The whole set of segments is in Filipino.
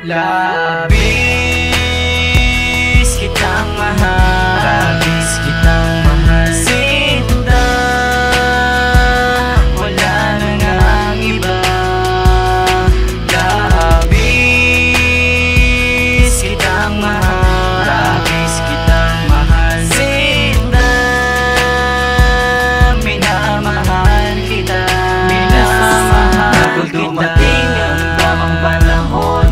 Labis kitang mahal, labis kitang mahal, sinta, wala na ngang iba. Labis kitang mahal, labis kitang mahal, sinta, minamahal kita, minamahal kita. Dumating ang tamang panahon,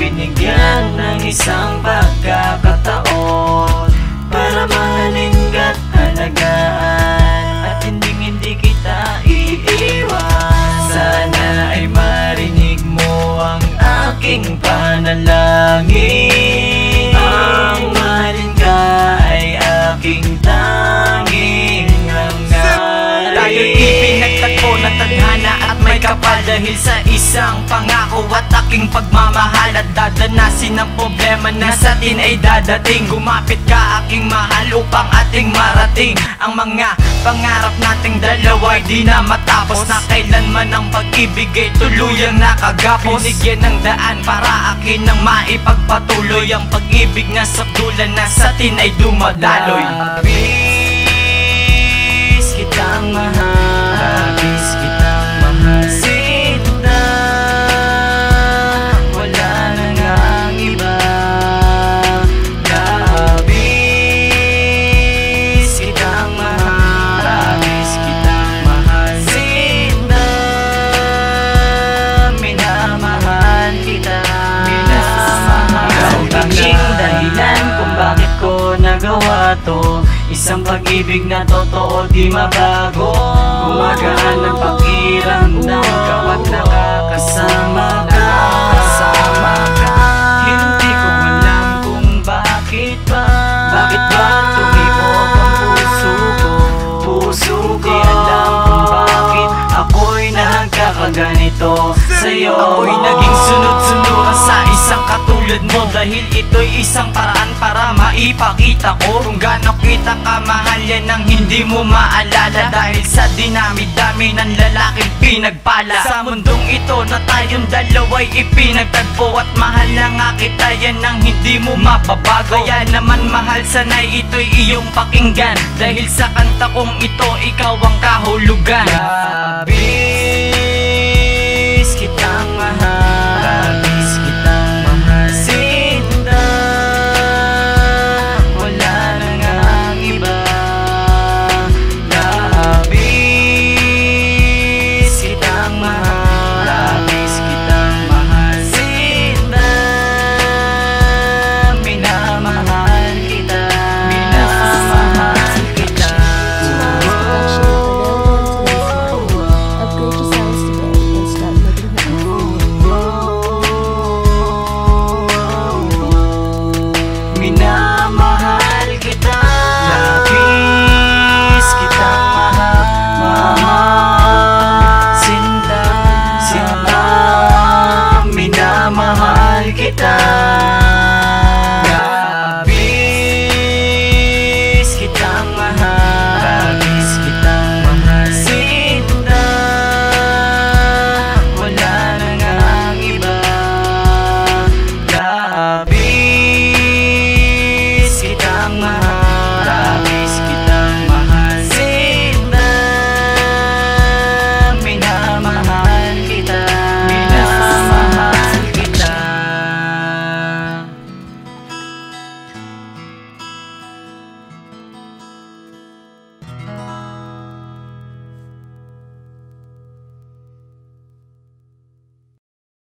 binigyan ng isang pagkakataon para mahalin ka't alagaan at hindi kita iiwan. Sana ay marinig mo ang aking panalangin. Ang mahalin ka ay aking tanging hangarin. Tayo'y ipinagtagpo ng tadhana at may kapal dahil sa isang pangako at aking pagmamahal. At dadanasin ang problema na sa atin ay dadating. Gumapit ka aking mahal upang ating marating ang mga pangarap nating dalawa ay di na matapos. Na kailanman ang pag-ibig ay tuluyang nakagapos. Binigyan ng daan para akin ang maipagpatuloy ang pag-ibig na sakdulan na sa atin ay dumadaloy. Labis kitang mahal, labis kitang mahal, sinta, wala na ngang iba. Labis kitang mahal, labis kitang mahal, sinta, minamahal kita, minamahal. Ikaw tanging dahilan kung bakit ko nagawa to. Isang pag-ibig na totoo di mabago. Gumagaan ang pakiramdam kapag nakakasama ka. Hindi ko alam kung bakit ba tumibok ang puso ko. Di alam kung bakit ako'y nagkakaganito sa'yo. Ako'y naging sunod-sunuran sa isang katulad mo dahil ito'y isang paraan para maipakita ko kung gaano kita kamahal. Yan ang hindi mo maalala dahil sa dinami-dami ng lalaking pinagpala. Sa mundong ito na tayong dalawa'y ipinagtagpo at mahal na nga kita, yan ang hindi mo mababago. Kaya naman mahal, sana'y ito'y iyong pakinggan dahil sa kanta kong ito ikaw ang kahulugan. Labis